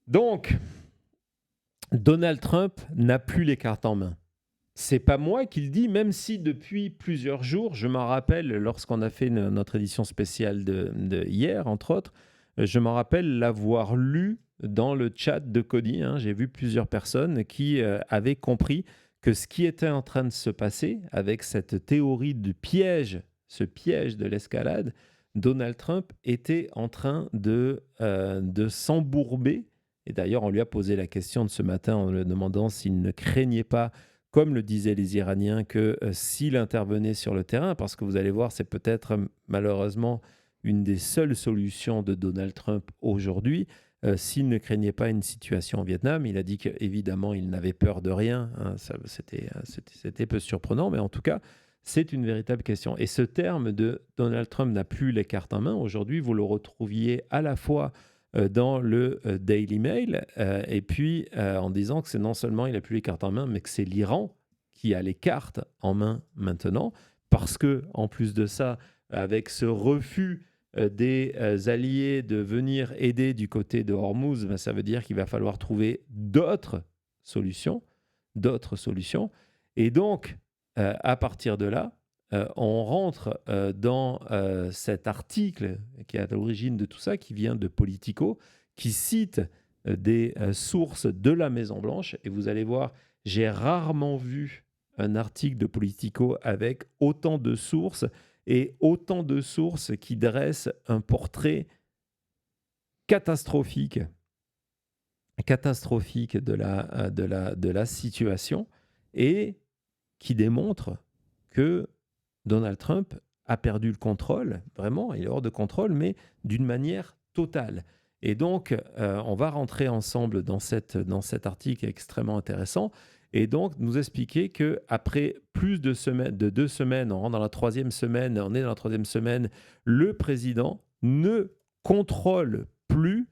Donc, Donald Trump n'a plus les cartes en main. C'est pas moi qui le dis, même si depuis plusieurs jours, je m'en rappelle lorsqu'on a fait notre édition spéciale de hier, entre autres, je m'en rappelle l'avoir lu dans le chat de Cody. J'ai vu plusieurs personnes qui avaient compris que ce qui était en train de se passer avec cette théorie du piège, ce piège de l'escalade, Donald Trump était en train de s'embourber. Et d'ailleurs, on lui a posé la question de ce matin en lui demandant s'il ne craignait pas, comme le disaient les Iraniens, que s'il intervenait sur le terrain, parce que vous allez voir, c'est peut-être malheureusement une des seules solutions de Donald Trump aujourd'hui, s'il ne craignait pas une situation au Vietnam. Il a dit qu'évidemment, il n'avait peur de rien. C'était peu surprenant, mais en tout cas, c'est une véritable question. Et ce terme de Donald Trump n'a plus les cartes en main, aujourd'hui, vous le retrouviez à la fois dans le Daily Mail, et puis en disant que c'est non seulement il n'a plus les cartes en main, mais que c'est l'Iran qui a les cartes en main maintenant, parce que en plus de ça, avec ce refus des alliés de venir aider du côté de Hormuz, ben, ça veut dire qu'il va falloir trouver solutions, d'autres solutions. Et donc, à partir de là, on rentre dans cet article qui est à l'origine de tout ça, qui vient de Politico, qui cite des sources de la Maison-Blanche. Et vous allez voir, j'ai rarement vu un article de Politico avec autant de sources et autant de sources qui dressent un portrait catastrophique de la situation et qui démontre que Donald Trump a perdu le contrôle, vraiment, il est hors de contrôle, mais d'une manière totale. Et donc, on va rentrer ensemble dans cet article extrêmement intéressant et donc nous expliquer qu'après plus de 2 semaines, on rentre dans la troisième semaine, on est dans la troisième semaine, le président ne contrôle plus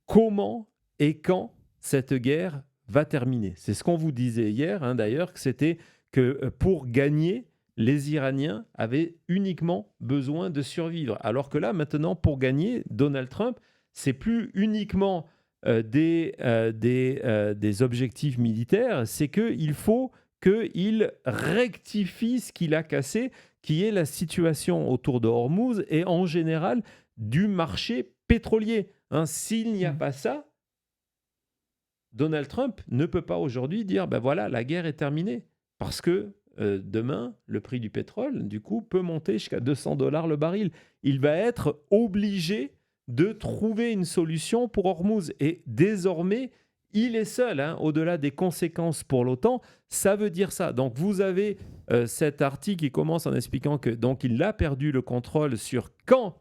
comment et quand cette guerre va terminer. C'est ce qu'on vous disait hier, d'ailleurs, que c'était que pour gagner, les Iraniens avaient uniquement besoin de survivre. Alors que là, maintenant, pour gagner, Donald Trump, c'est plus uniquement des objectifs militaires, c'est qu'il faut qu'il rectifie ce qu'il a cassé, qui est la situation autour de Hormuz et en général du marché pétrolier. S'il n'y a pas ça, Donald Trump ne peut pas aujourd'hui dire ben voilà, la guerre est terminée. Parce que demain, le prix du pétrole, du coup, peut monter jusqu'à $200 le baril. Il va être obligé de trouver une solution pour Hormuz. Et désormais, il est seul, au-delà des conséquences pour l'OTAN. Ça veut dire ça. Donc, vous avez cet article qui commence en expliquant que donc il a perdu le contrôle sur quand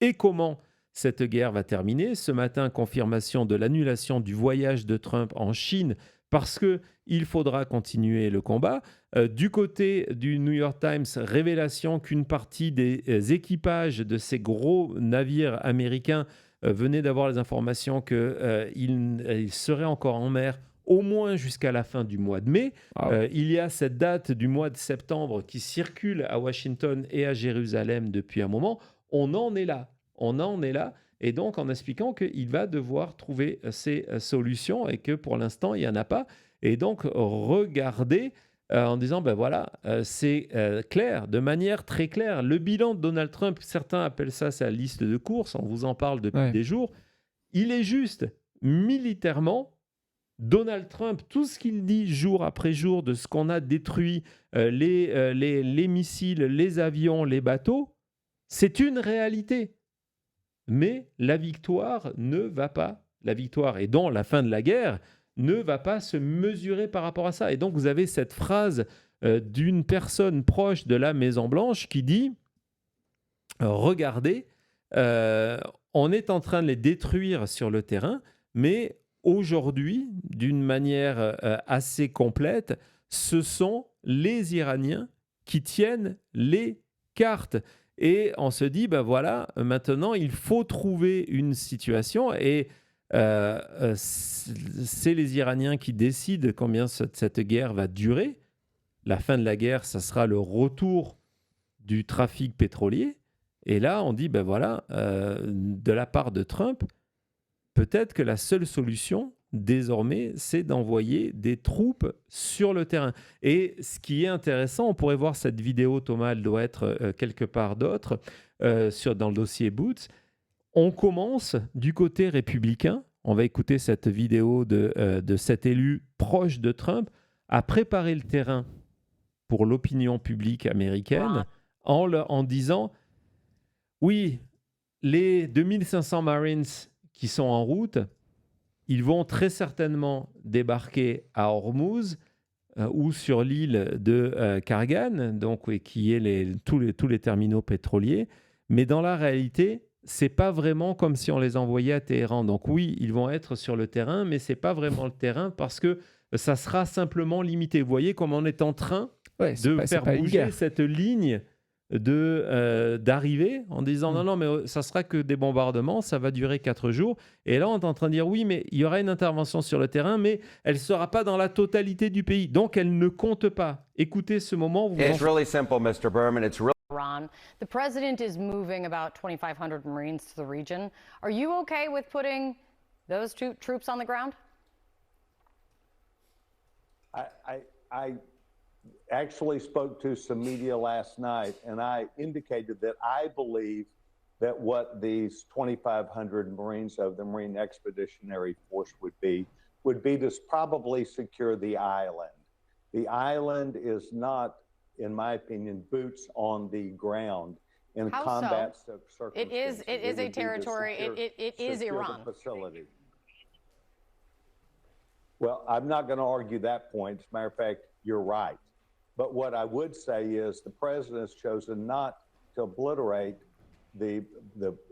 et comment cette guerre va terminer. Ce matin, confirmation de l'annulation du voyage de Trump en Chine parce qu'il faudra continuer le combat. Du côté du New York Times, révélation qu'une partie des équipages de ces gros navires américains venait d'avoir les informations qu'ils seraient encore en mer au moins jusqu'à la fin du mois de mai. Il y a cette date du mois de septembre qui circule à Washington et à Jérusalem depuis un moment. On en est là. Et donc en expliquant qu'il va devoir trouver ces solutions et que pour l'instant, il n'y en a pas. Et donc, regardez en disant, ben voilà, c'est clair, de manière très claire. Le bilan de Donald Trump, certains appellent ça sa liste de courses, on vous en parle depuis des jours. Il est juste, militairement, Donald Trump, tout ce qu'il dit jour après jour de ce qu'on a détruit, les missiles, les avions, les bateaux, c'est une réalité. Mais la victoire et donc la fin de la guerre ne va pas se mesurer par rapport à ça. Et donc vous avez cette phrase d'une personne proche de la Maison-Blanche qui dit « Regardez, on est en train de les détruire sur le terrain, mais aujourd'hui, d'une manière assez complète, ce sont les Iraniens qui tiennent les cartes. » Et on se dit, ben voilà, maintenant, il faut trouver une situation. Et c'est les Iraniens qui décident combien cette guerre va durer. La fin de la guerre, ça sera le retour du trafic pétrolier. Et là, on dit, ben voilà, de la part de Trump, peut-être que la seule solution, désormais, c'est d'envoyer des troupes sur le terrain. Et ce qui est intéressant, on pourrait voir cette vidéo, Thomas, elle doit être quelque part d'autre, dans le dossier Boots. On commence du côté républicain, on va écouter cette vidéo de cet élu proche de Trump, à préparer le terrain pour l'opinion publique américaine en disant, oui, les 2500 Marines qui sont en route, ils vont très certainement débarquer à Hormuz ou sur l'île de Khargan, donc, qui est tous les terminaux pétroliers. Mais dans la réalité, c'est pas vraiment comme si on les envoyait à Téhéran. Donc oui, ils vont être sur le terrain, mais c'est pas vraiment le terrain parce que ça sera simplement limité. Vous voyez comme on est en train de faire bouger cette ligne d'arrivée en disant non, mais ça sera que des bombardements, ça va durer 4 jours. Et là, on est en train de dire oui, mais il y aura une intervention sur le terrain, mais elle ne sera pas dans la totalité du pays. Donc, elle ne compte pas. Écoutez ce moment. It's really simple, Mr. Berman. It's really Iran. The president is moving about 2,500 Marines to the region. Are you okay with putting those troops on the ground? I actually spoke to some media last night, and I indicated that I believe that what these 2,500 Marines of the Marine Expeditionary Force would be to probably secure the island. The island is not, in my opinion, boots on the ground in combat circumstances. It is a territory. It is Iran. Facility. Well, I'm not going to argue that point. As a matter of fact, you're right. But what I would say is the president has chosen not to obliterate the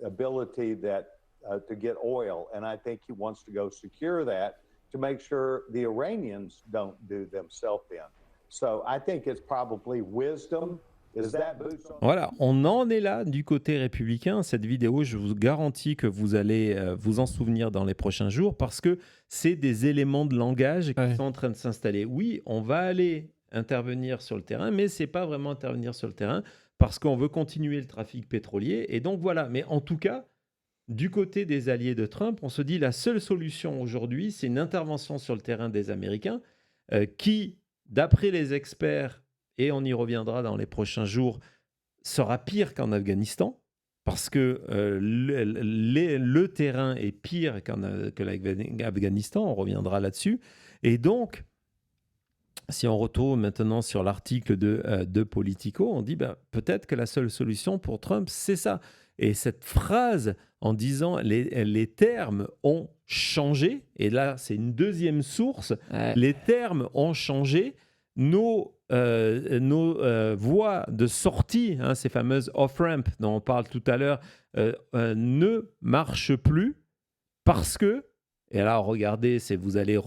ability that to get oil, and I think he wants to go secure that to make sure the Iranians don't do themselves in. So I think it's probably wisdom. Voilà, on en est là du côté républicain. Cette vidéo, je vous garantis que vous allez vous en souvenir dans les prochains jours parce que c'est des éléments de langage qui sont en train de s'installer. Oui, on va aller intervenir sur le terrain, mais c'est pas vraiment intervenir sur le terrain parce qu'on veut continuer le trafic pétrolier. Et donc voilà, mais en tout cas, du côté des alliés de Trump, on se dit la seule solution aujourd'hui, c'est une intervention sur le terrain des Américains qui, d'après les experts, et on y reviendra dans les prochains jours, sera pire qu'en Afghanistan, parce que le terrain est pire que l'Afghanistan, on reviendra là-dessus. Et donc, si on retourne maintenant sur l'article de Politico, on dit peut-être que la seule solution pour Trump, c'est ça. Et cette phrase en disant les termes ont changé, et là c'est une deuxième source, les termes ont changé, nos voies de sortie, ces fameuses off-ramp dont on parle tout à l'heure, ne marchent plus parce que, et là regardez, vous allez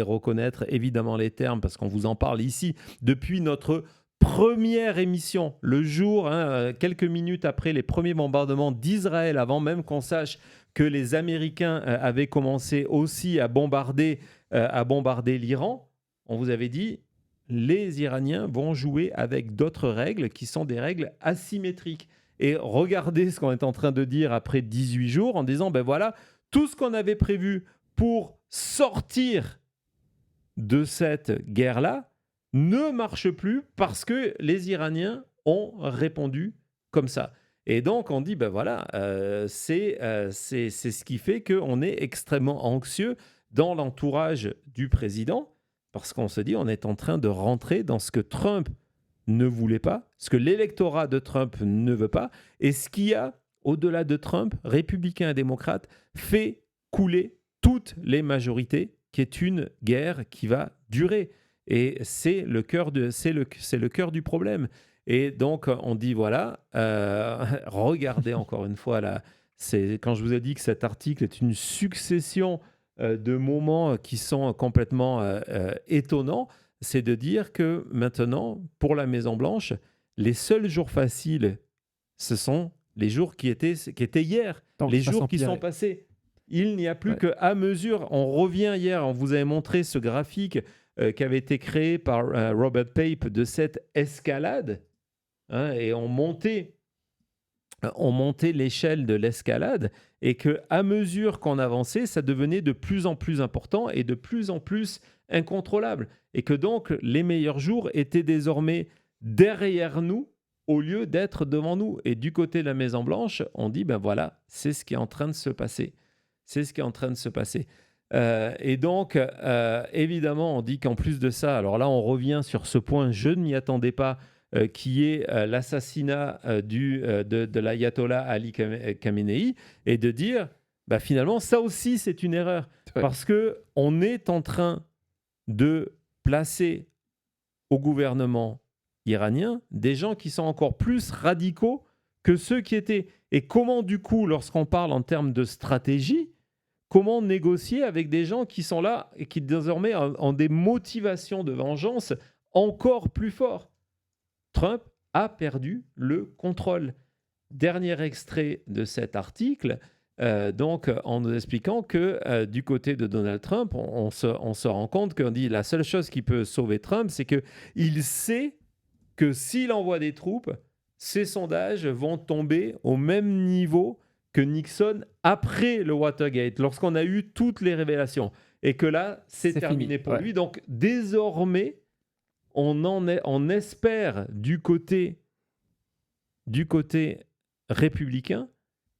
reconnaître évidemment les termes parce qu'on vous en parle ici depuis notre première émission, le jour, quelques minutes après les premiers bombardements d'Israël, avant même qu'on sache que les Américains avaient commencé aussi à bombarder l'Iran, on vous avait dit les Iraniens vont jouer avec d'autres règles qui sont des règles asymétriques. Et regardez ce qu'on est en train de dire après 18 jours en disant, voilà, tout ce qu'on avait prévu pour sortir de cette guerre-là ne marche plus parce que les Iraniens ont répondu comme ça. Et donc, on dit, c'est ce qui fait qu'on est extrêmement anxieux dans l'entourage du président. Parce qu'on se dit, on est en train de rentrer dans ce que Trump ne voulait pas, ce que l'électorat de Trump ne veut pas, et ce qui a, au-delà de Trump, républicains et démocrates, fait couler toutes les majorités, qui est une guerre qui va durer. Et c'est le cœur du problème. Et donc, on dit, voilà, regardez encore une fois, là, quand je vous ai dit que cet article est une succession de moments qui sont complètement étonnants, c'est de dire que maintenant, pour la Maison-Blanche, les seuls jours faciles, ce sont les jours qui étaient hier, donc, les jours qui sont passés. Il n'y a plus qu'à mesure, on revient hier, on vous avait montré ce graphique qui avait été créé par Robert Pape de cette escalade, et on montait l'échelle de l'escalade, et qu'à mesure qu'on avançait, ça devenait de plus en plus important et de plus en plus incontrôlable. Et que donc, les meilleurs jours étaient désormais derrière nous au lieu d'être devant nous. Et du côté de la Maison-Blanche, on dit, ben voilà, c'est ce qui est en train de se passer. C'est ce qui est en train de se passer. Et donc, évidemment, on dit qu'en plus de ça, alors là, on revient sur ce point, je ne m'y attendais pas, qui est l'assassinat de l'ayatollah Ali Khamenei, et de dire, bah, finalement, ça aussi, c'est une erreur. Ouais. Parce qu'on est en train de placer au gouvernement iranien des gens qui sont encore plus radicaux que ceux qui étaient. Et comment, du coup, lorsqu'on parle en termes de stratégie, comment négocier avec des gens qui sont là et qui désormais ont des motivations de vengeance encore plus fortes? Trump a perdu le contrôle. Dernier extrait de cet article, donc en nous expliquant que du côté de Donald Trump, on se rend compte qu'on dit la seule chose qui peut sauver Trump, c'est qu'il sait que s'il envoie des troupes, ses sondages vont tomber au même niveau que Nixon après le Watergate, lorsqu'on a eu toutes les révélations. Et que là, c'est terminé fini, pour ouais. lui. Donc désormais, on espère du côté républicain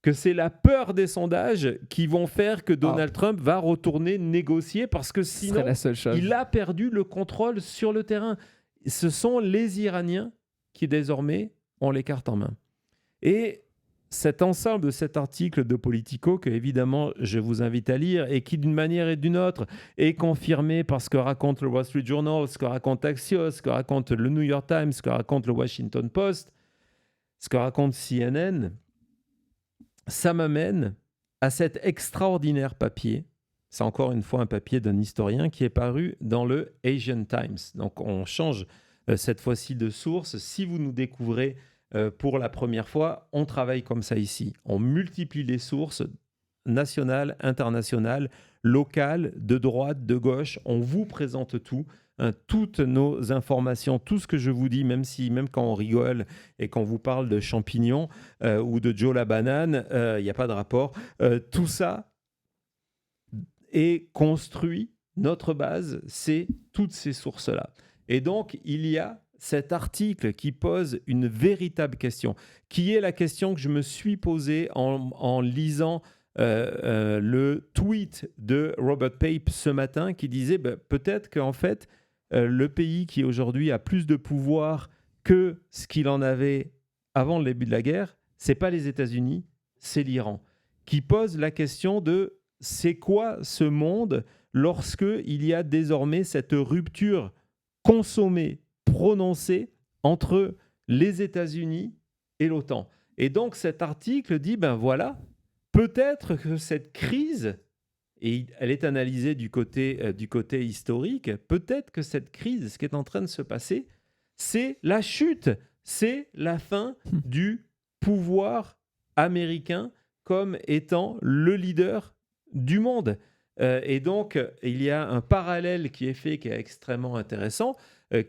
que c'est la peur des sondages qui vont faire que Donald Trump va retourner négocier, parce que Ce serait sinon, la seule chose. il a perdu le contrôle sur le terrain. Ce sont les Iraniens qui désormais ont les cartes en main. Et cet ensemble de cet article de Politico, que évidemment je vous invite à lire, et qui d'une manière et d'une autre est confirmé par ce que raconte le Wall Street Journal, ce que raconte Axios, ce que raconte le New York Times, ce que raconte le Washington Post, ce que raconte CNN, ça m'amène à cet extraordinaire papier. C'est encore une fois un papier d'un historien qui est paru dans le Asian Times. Donc on change cette fois-ci de source. Si vous nous découvrez pour la première fois, on travaille comme ça ici. On multiplie les sources nationales, internationales, locales, de droite, de gauche. On vous présente tout, toutes nos informations, tout ce que je vous dis, même quand on rigole et qu'on vous parle de champignons ou de Joe la banane, il n'y a pas de rapport. Tout ça est construit. Notre base, c'est toutes ces sources-là. Et donc, il y a cet article qui pose une véritable question, qui est la question que je me suis posée en lisant le tweet de Robert Pape ce matin, qui disait peut-être qu'en fait, le pays qui aujourd'hui a plus de pouvoir que ce qu'il en avait avant le début de la guerre, c'est pas les États-Unis, c'est l'Iran, qui pose la question de c'est quoi ce monde lorsque il y a désormais cette rupture consommée, prononcée entre les États-Unis et l'OTAN. Et donc cet article dit, ben voilà, peut-être que cette crise, et elle est analysée du côté historique, peut-être que cette crise, ce qui est en train de se passer, c'est la chute, c'est la fin du pouvoir américain comme étant le leader du monde. Et donc, il y a un parallèle qui est fait, qui est extrêmement intéressant,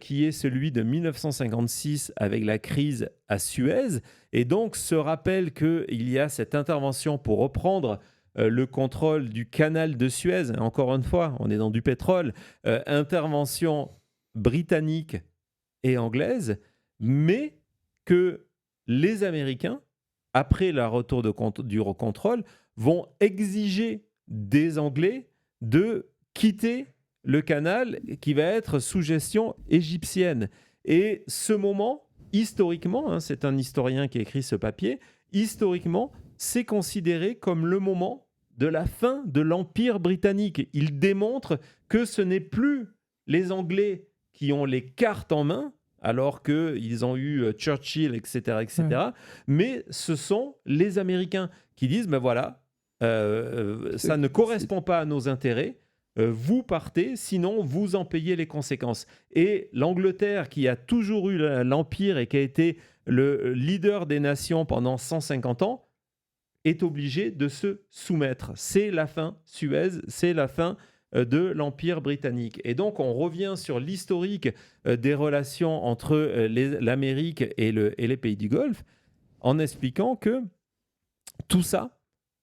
qui est celui de 1956 avec la crise à Suez. Et donc, ce rappel qu'il y a cette intervention pour reprendre le contrôle du canal de Suez. Encore une fois, on est dans du pétrole. Intervention britannique et anglaise, mais que les Américains, après le retour du contrôle, vont exiger des Anglais de quitter le canal qui va être sous gestion égyptienne. Et ce moment, historiquement, c'est un historien qui a écrit ce papier, historiquement, c'est considéré comme le moment de la fin de l'Empire britannique. Il démontre que ce n'est plus les Anglais qui ont les cartes en main, alors qu'ils ont eu Churchill, etc., etc., mais ce sont les Américains qui disent, ben voilà, ça ne correspond pas à nos intérêts, vous partez, sinon vous en payez les conséquences. Et l'Angleterre, qui a toujours eu l'Empire et qui a été le leader des nations pendant 150 ans, est obligée de se soumettre. C'est la fin Suez, c'est la fin de l'Empire britannique. Et donc, on revient sur l'historique des relations entre l'Amérique et les pays du Golfe, en expliquant que tout ça,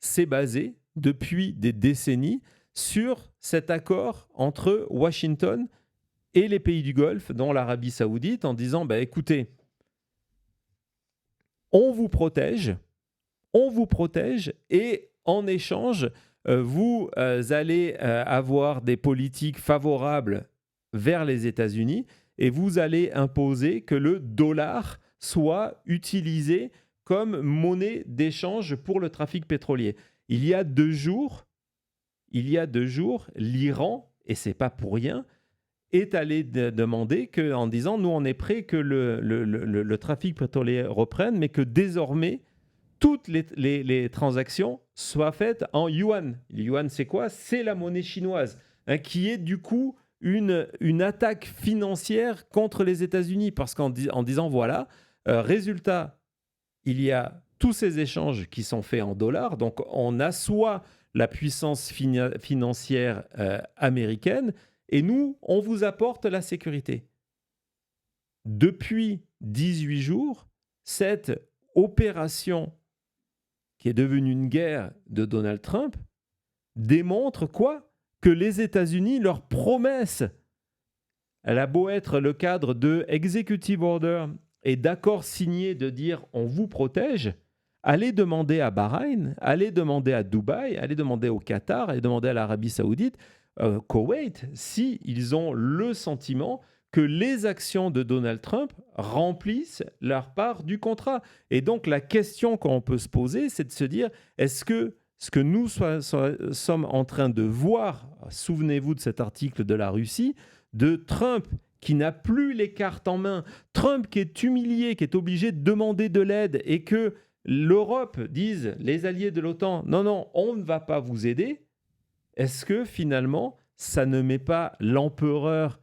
s'est basé depuis des décennies sur cet accord entre Washington et les pays du Golfe, dont l'Arabie Saoudite, en disant écoutez, on vous protège et en échange, vous allez avoir des politiques favorables vers les États-Unis et vous allez imposer que le dollar soit utilisé comme monnaie d'échange pour le trafic pétrolier. Il y a 2 jours, l'Iran, et c'est pas pour rien, est allé demander en disant nous on est prêt que le trafic pétrolier reprenne, mais que désormais toutes les transactions soient faites en yuan. Le yuan, c'est quoi? C'est la monnaie chinoise, qui est du coup une attaque financière contre les États-Unis, parce qu'en disant voilà, résultat, il y a tous ces échanges qui sont faits en dollars, donc on assoit la puissance financière américaine, et nous, on vous apporte la sécurité. Depuis 18 jours, cette opération qui est devenue une guerre de Donald Trump démontre quoi? Que les États-Unis, leur promesse, elle a beau être le cadre de executive order et d'accords signés de dire on vous protège, allez demander à Bahreïn, allez demander à Dubaï, allez demander au Qatar, allez demander à l'Arabie Saoudite, Koweït, si ils ont le sentiment que les actions de Donald Trump remplissent leur part du contrat. Et donc la question qu'on peut se poser, c'est de se dire, est-ce que ce que nous sommes en train de voir, souvenez-vous de cet article de la Russie, de Trump qui n'a plus les cartes en main, Trump qui est humilié, qui est obligé de demander de l'aide et que l'Europe dise, les alliés de l'OTAN, non, on ne va pas vous aider, est-ce que finalement, ça ne met pas l'empereur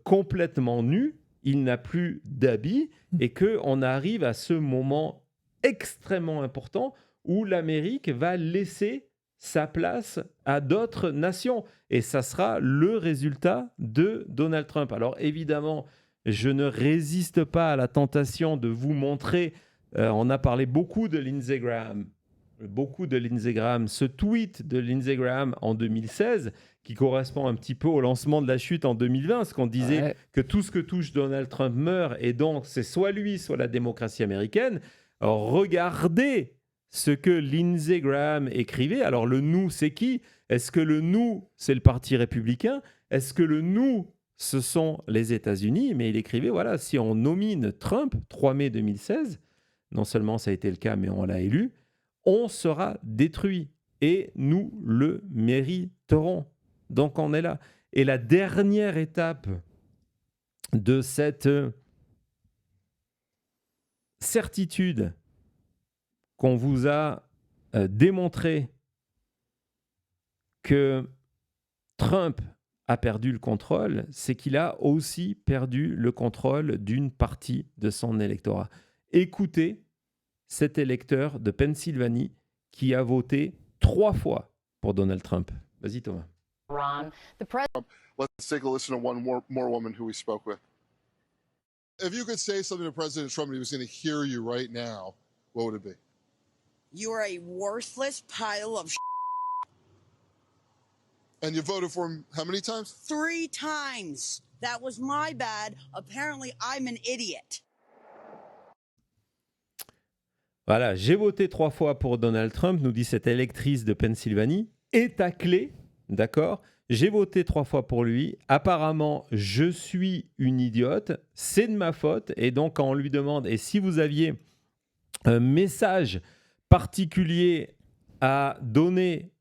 complètement nu, il n'a plus d'habits et qu'on arrive à ce moment extrêmement important où l'Amérique va laisser sa place à d'autres nations. Et ça sera le résultat de Donald Trump. Alors évidemment, je ne résiste pas à la tentation de vous montrer, on a parlé beaucoup de Lindsey Graham, ce tweet de Lindsey Graham en 2016, qui correspond un petit peu au lancement de la chute en 2020, ce qu'on disait que tout ce que touche Donald Trump meurt, et donc c'est soit lui, soit la démocratie américaine. Alors, regardez ce que Lindsey Graham écrivait. Alors le nous, c'est qui? Est-ce que le nous, c'est le Parti républicain? Est-ce que le nous, ce sont les États-Unis? Mais il écrivait, voilà, si on nomine Trump, 3 mai 2016, non seulement ça a été le cas, mais on l'a élu, on sera détruit et nous le mériterons. Donc on est là. Et la dernière étape de cette certitude qu'on vous a démontré que Trump a perdu le contrôle, c'est qu'il a aussi perdu le contrôle d'une partie de son électorat. Écoutez cet électeur de Pennsylvanie qui a voté 3 fois pour Donald Trump. Vas-y Thomas. Ron, Let's take a listen to one more woman who we spoke with. If you could say something to President Trump and he was going to hear you right now, what would it be? You're a worthless pile of And you voted for him how many times? 3 times. That was my bad. Apparently, I'm an idiot. Voilà, j'ai voté 3 fois pour Donald Trump, nous dit cette électrice de Pennsylvanie, étaclée, d'accord? J'ai voté 3 fois pour lui. Apparemment, je suis une idiote. C'est de ma faute. Et donc, quand on lui demande, et si vous aviez un message particulier à donner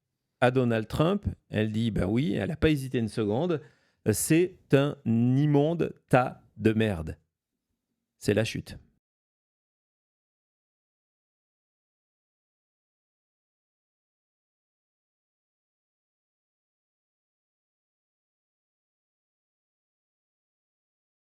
à Donald Trump, elle dit, ben oui, elle n'a pas hésité une seconde. C'est un immonde tas de merde. C'est la chute.